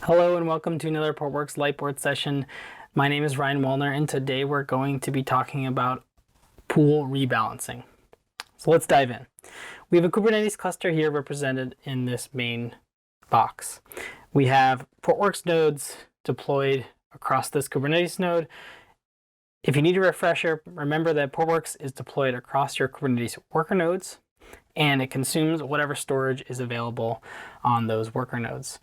Hello and welcome to another Portworx Lightboard session. My name is Ryan Wallner and today we're going to be talking about pool rebalancing. So let's dive in. We have a Kubernetes cluster here represented in this main box. We have Portworx nodes deployed across this Kubernetes node. If you need a refresher, remember that Portworx is deployed across your Kubernetes worker nodes and it consumes whatever storage is available on those worker nodes.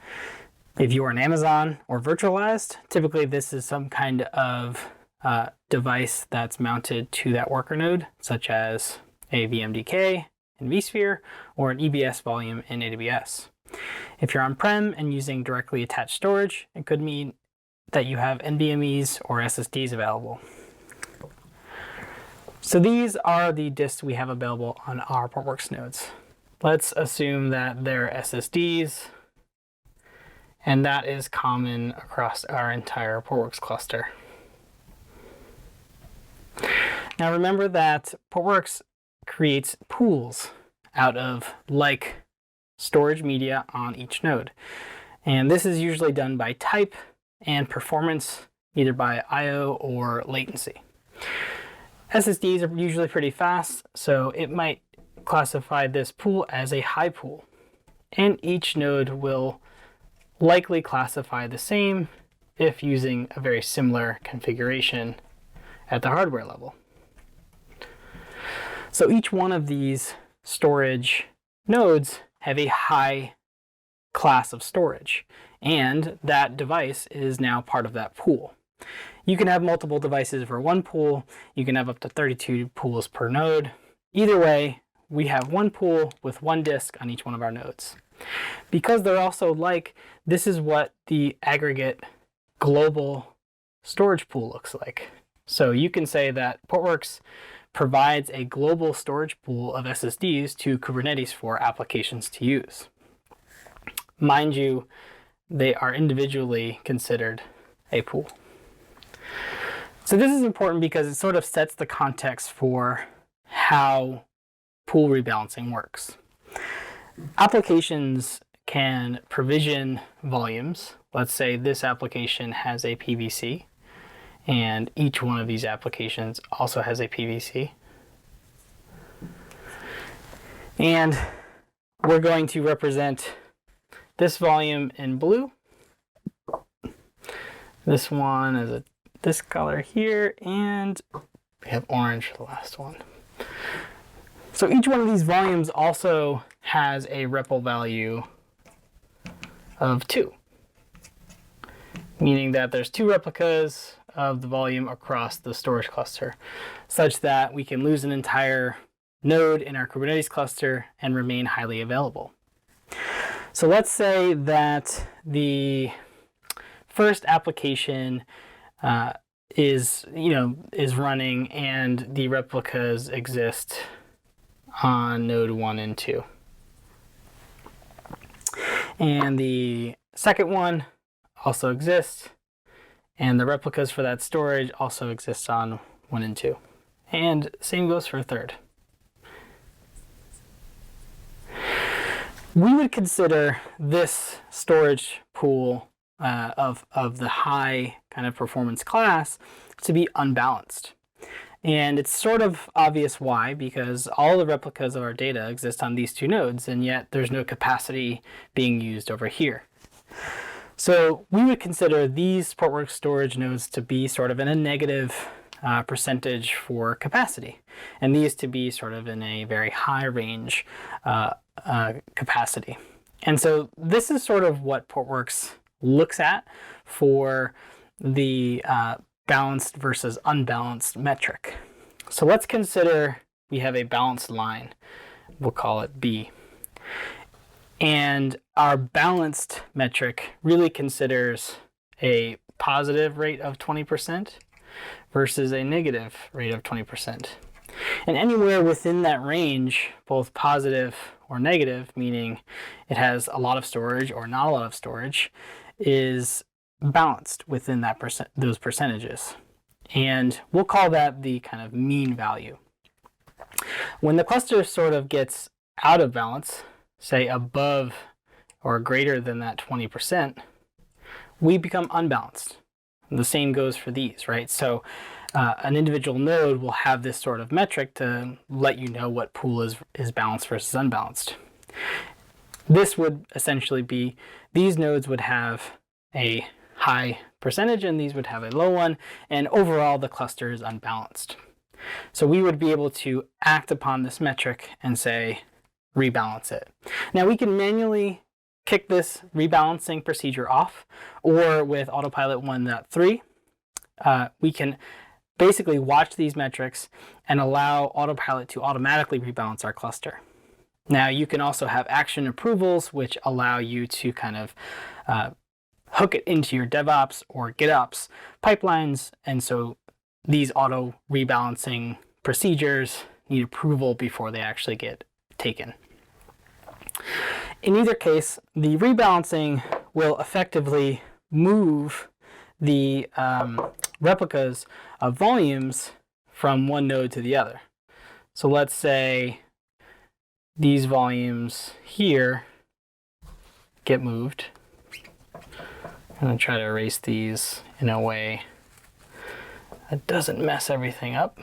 If you are an Amazon or virtualized, typically this is some kind of device that's mounted to that worker node, such as a VMDK in vSphere or an EBS volume in AWS. If you're on-prem and using directly attached storage, it could mean that you have NVMEs or SSDs available. So these are the disks we have available on our Portworx nodes. Let's assume that they're SSDs, and that is common across our entire Portworx cluster. Now remember that Portworx creates pools out of like storage media on each node. And this is usually done by type and performance, either by IO or latency. SSDs are usually pretty fast, so it might classify this pool as a high pool. And each node will likely classify the same if using a very similar configuration at the hardware level. So each one of these storage nodes have a high class of storage, and that device is now part of that pool. You can have multiple devices for one pool. You can have up to 32 pools per node. Either way, we have one pool with one disk on each one of our nodes. Because they're also like, this is what the aggregate global storage pool looks like. So you can say that Portworx provides a global storage pool of SSDs to Kubernetes for applications to use. Mind you, they are individually considered a pool. So this is important because it sort of sets the context for how pool rebalancing works. Applications can provision volumes. Let's say this application has a PVC, and each one of these applications also has a PVC. And we're going to represent this volume in blue. This one is this color here, and we have orange for the last one. So each one of these volumes also has a REPL value of 2, meaning that there's 2 replicas of the volume across the storage cluster, such that we can lose an entire node in our Kubernetes cluster and remain highly available. So let's say that the first application is running and the replicas exist on node 1 and 2. And the second one also exists, and the replicas for that storage also exist on 1 and 2. And same goes for a third. We would consider this storage pool of the high kind of performance class to be unbalanced. And it's sort of obvious why, because all the replicas of our data exist on these 2 nodes, and yet there's no capacity being used over here. So we would consider these Portworx storage nodes to be sort of in a negative percentage for capacity, and these to be sort of in a very high range capacity. And so this is sort of what Portworx looks at for the balanced versus unbalanced metric. So let's consider we have a balanced line. We'll call it B. And our balanced metric really considers a positive rate of 20% versus a negative rate of 20%. And anywhere within that range, both positive or negative, meaning it has a lot of storage or not a lot of storage, is balanced within that those percentages. And we'll call that the kind of mean value. When the cluster sort of gets out of balance, say above or greater than that 20%, we become unbalanced. The same goes for these, right? So an individual node will have this sort of metric to let you know what pool is balanced versus unbalanced. This would essentially be, these nodes would have a high percentage and these would have a low one, and overall the cluster is unbalanced. So we would be able to act upon this metric and say, rebalance it. Now we can manually kick this rebalancing procedure off, or with Autopilot 1.3, we can basically watch these metrics and allow Autopilot to automatically rebalance our cluster. Now you can also have action approvals, which allow you to kind of hook it into your DevOps or GitOps pipelines, and so these auto rebalancing procedures need approval before they actually get taken. In either case, the rebalancing will effectively move the replicas of volumes from one node to the other. So let's say these volumes here get moved. I'm going to try to erase these in a way that doesn't mess everything up.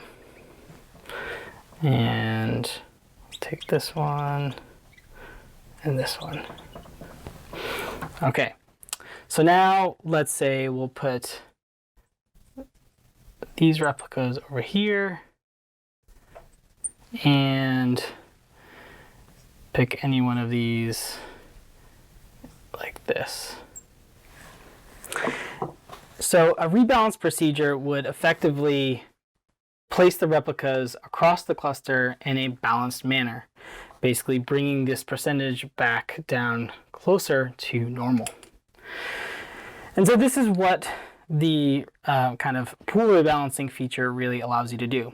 And take this one and this one. Okay, so now let's say we'll put these replicas over here and pick any one of these like this. So a rebalance procedure would effectively place the replicas across the cluster in a balanced manner, basically bringing this percentage back down closer to normal. And so this is what the kind of pool rebalancing feature really allows you to do.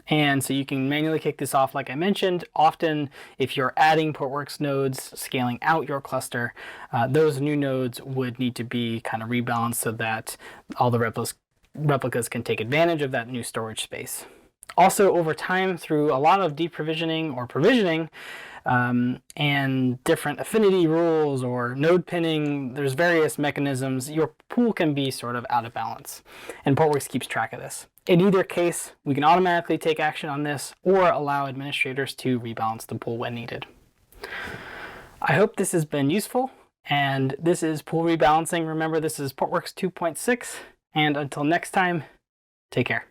And so you can manually kick this off, like I mentioned. Often, if you're adding Portworx nodes, scaling out your cluster, those new nodes would need to be kind of rebalanced so that all the replicas can take advantage of that new storage space. Also, over time, through a lot of deprovisioning or provisioning, and different affinity rules or node pinning, there's various mechanisms, your pool can be sort of out of balance. And Portworx keeps track of this. In either case, we can automatically take action on this or allow administrators to rebalance the pool when needed. I hope this has been useful, and this is pool rebalancing. Remember, this is Portworx 2.6, and until next time, take care.